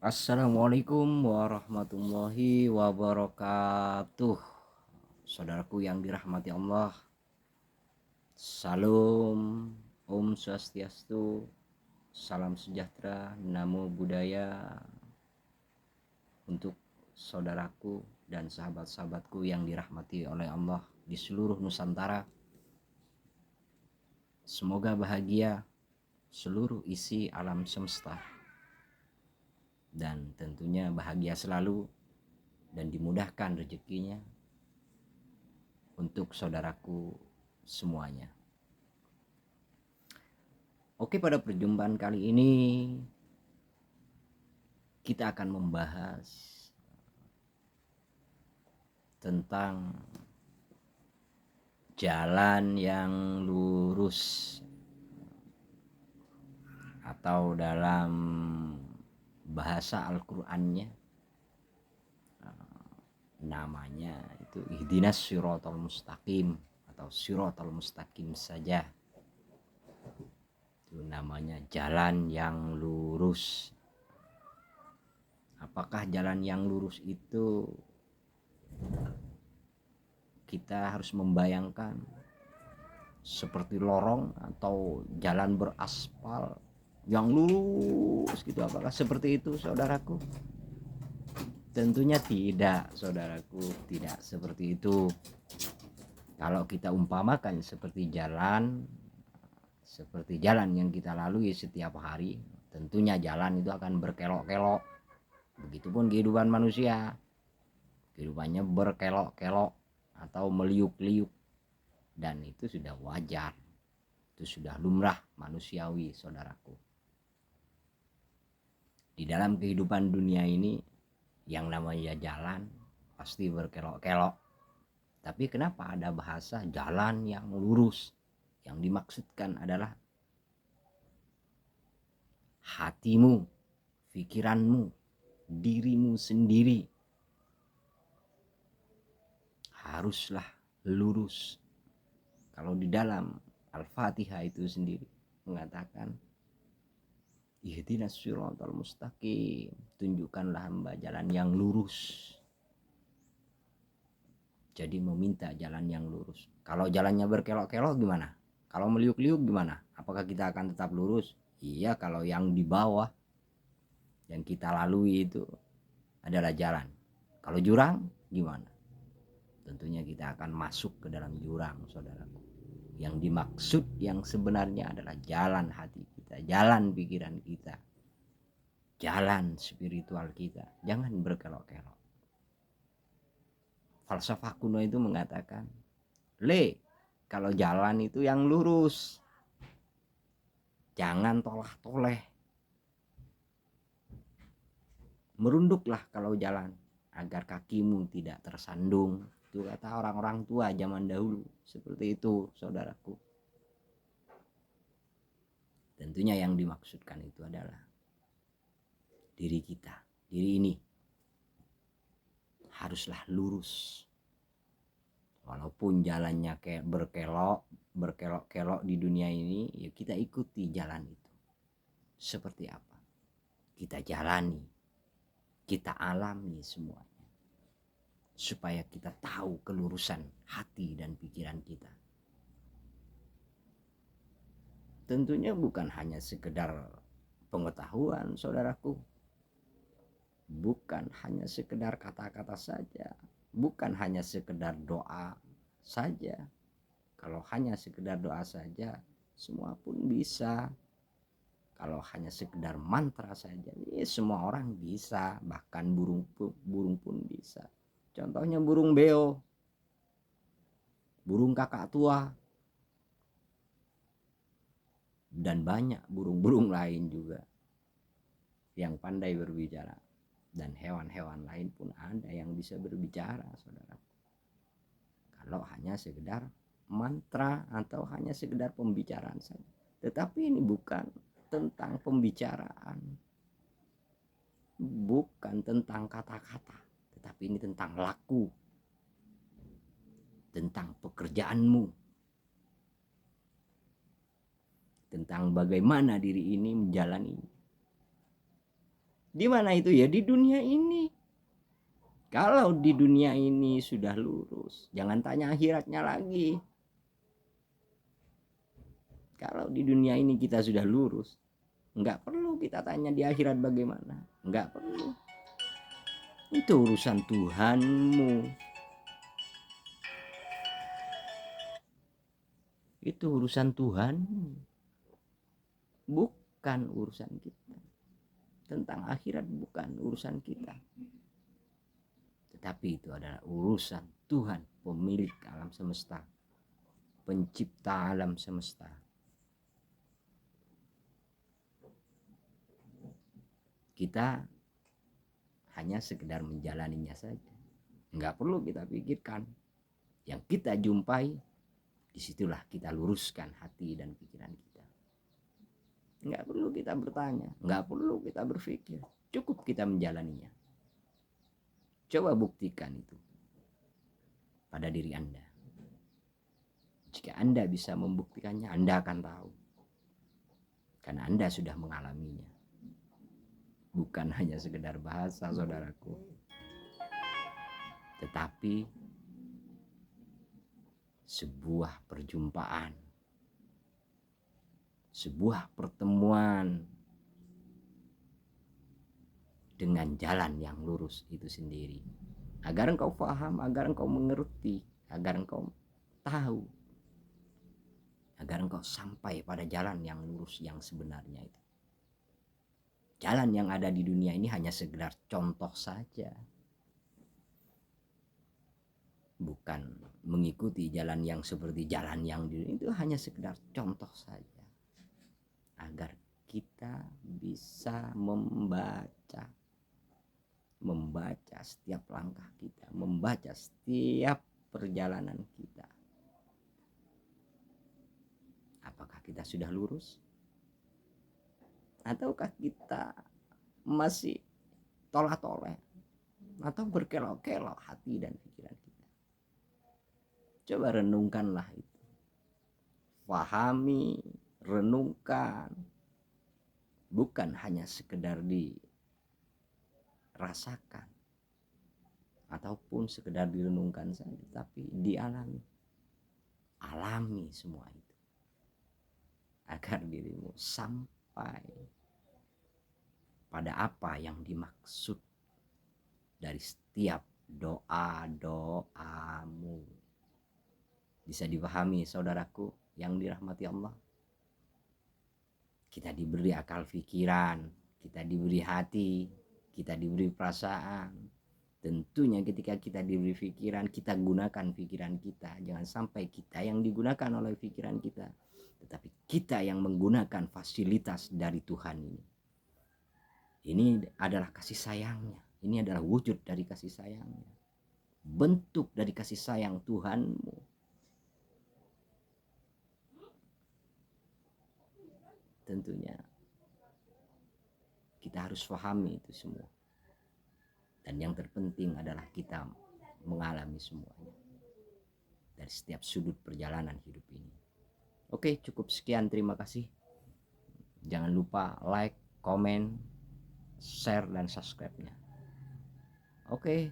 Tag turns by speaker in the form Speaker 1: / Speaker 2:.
Speaker 1: Assalamualaikum warahmatullahi wabarakatuh. Saudaraku yang dirahmati Allah, Salam, Om Swastiastu, salam sejahtera, Namo Buddhaya untuk saudaraku dan sahabat-sahabatku yang dirahmati oleh Allah di seluruh Nusantara. Semoga bahagia seluruh isi alam semesta dan tentunya bahagia selalu dan dimudahkan rezekinya untuk saudaraku semuanya. Oke, pada perjumpaan kali ini kita akan membahas tentang jalan yang lurus, atau dalam bahasa Al-Qur'annya namanya itu ihdinas siratal mustaqim atau siratal mustaqim saja. Itu namanya jalan yang lurus. Apakah jalan yang lurus itu kita harus membayangkan seperti lorong atau jalan beraspal yang lurus gitu? Apakah seperti itu, saudaraku? Tentunya tidak, saudaraku, tidak seperti itu. Kalau kita umpamakan seperti jalan yang kita lalui setiap hari, tentunya jalan itu akan berkelok-kelok. Begitupun kehidupan manusia, kehidupannya berkelok-kelok atau meliuk-liuk, dan itu sudah wajar, itu sudah lumrah manusiawi, saudaraku. Di dalam kehidupan dunia ini yang namanya jalan pasti berkelok-kelok. Tapi kenapa ada bahasa jalan yang lurus? Yang dimaksudkan adalah hatimu, pikiranmu, dirimu sendiri haruslah lurus. Kalau di dalam Al-Fatihah itu sendiri mengatakan ihdinas siratal mustaqim, tunjukkanlah hamba jalan yang lurus. Jadi meminta jalan yang lurus. Kalau jalannya berkelok-kelok gimana? Kalau meliuk-liuk gimana? Apakah kita akan tetap lurus? Iya, kalau yang di bawah yang kita lalui itu adalah jalan. Kalau jurang gimana? Tentunya kita akan masuk ke dalam jurang, saudaraku. Yang dimaksud yang sebenarnya adalah jalan hati kita, jalan pikiran kita, jalan spiritual kita. Jangan berkelok-kelok. Falsafah kuno itu mengatakan, kalau jalan itu yang lurus, jangan tolah-toleh. Merunduklah kalau jalan agar kakimu tidak tersandung. Itu kata orang-orang tua zaman dahulu. Seperti itu, saudaraku. Tentunya yang dimaksudkan itu adalah diri kita, diri ini haruslah lurus. Walaupun jalannya kayak berkelok-kelok di dunia ini, ya kita ikuti jalan itu. Seperti apa? Kita jalani, kita alami semuanya. Supaya kita tahu kelurusan hati dan pikiran kita. Tentunya bukan hanya sekedar pengetahuan, saudaraku. Bukan hanya sekedar kata-kata saja. Bukan hanya sekedar doa saja. Kalau hanya sekedar doa saja, semua pun bisa. Kalau hanya sekedar mantra saja, ya semua orang bisa. Bahkan burung pun bisa. Contohnya burung beo, burung kakak tua, dan banyak burung-burung lain juga yang pandai berbicara. Dan hewan-hewan lain pun ada yang bisa berbicara, saudara. Kalau hanya sekedar mantra atau hanya sekedar pembicaraan saja. Tetapi ini bukan tentang pembicaraan, bukan tentang kata-kata, tetapi ini tentang laku, tentang pekerjaanmu, tentang bagaimana diri ini menjalani. Di mana itu? Ya di dunia ini. Kalau di dunia ini sudah lurus, jangan tanya akhiratnya lagi. Kalau di dunia ini kita sudah lurus, nggak perlu kita tanya di akhirat bagaimana. Nggak perlu. Itu urusan Tuhanmu. Itu urusan Tuhanmu. Bukan urusan kita. Tentang akhirat bukan urusan kita. Tetapi itu adalah urusan Tuhan, pemilik alam semesta, pencipta alam semesta. Kita hanya sekedar menjalaninya saja. Nggak perlu kita pikirkan. Yang kita jumpai, disitulah kita luruskan hati dan pikiran kita. Nggak perlu kita bertanya, nggak perlu kita berpikir. Cukup kita menjalaninya. Coba buktikan itu pada diri Anda. Jika Anda bisa membuktikannya, Anda akan tahu. Karena Anda sudah mengalaminya. Bukan hanya sekedar bahasa, saudaraku. Tetapi sebuah perjumpaan. Sebuah pertemuan dengan jalan yang lurus itu sendiri. Agar engkau paham, agar engkau mengerti, agar engkau tahu. Agar engkau sampai pada jalan yang lurus yang sebenarnya itu. Jalan yang ada di dunia ini hanya sekedar contoh saja. Bukan mengikuti jalan yang seperti jalan yang di dunia itu, hanya sekedar contoh saja. Agar kita bisa membaca setiap langkah kita, membaca setiap perjalanan kita. Apakah kita sudah lurus? Ataukah kita masih tolak-tolak atau berkelok-kelok hati dan pikiran kita? Coba renungkanlah itu. Pahami, renungkan. Bukan hanya sekedar dirasakan ataupun sekedar direnungkan saja, tapi dialami. Alami semua itu. Agar dirimu sampai pada apa yang dimaksud dari setiap doa-doamu. Bisa dipahami, saudaraku yang dirahmati Allah. Kita diberi akal pikiran, kita diberi hati, kita diberi perasaan. Tentunya ketika kita diberi pikiran, kita gunakan pikiran kita. Jangan sampai kita yang digunakan oleh pikiran kita, tetapi kita yang menggunakan fasilitas dari Tuhan ini. Ini adalah kasih sayangnya. Ini adalah wujud dari kasih sayangnya. Bentuk dari kasih sayang Tuhanmu. Tentunya kita harus pahami itu semua. Dan yang terpenting adalah kita mengalami semuanya. Dari setiap sudut perjalanan hidup ini. Oke, cukup sekian. Terima kasih. Jangan lupa like, komen, share, dan subscribe-nya. Oke.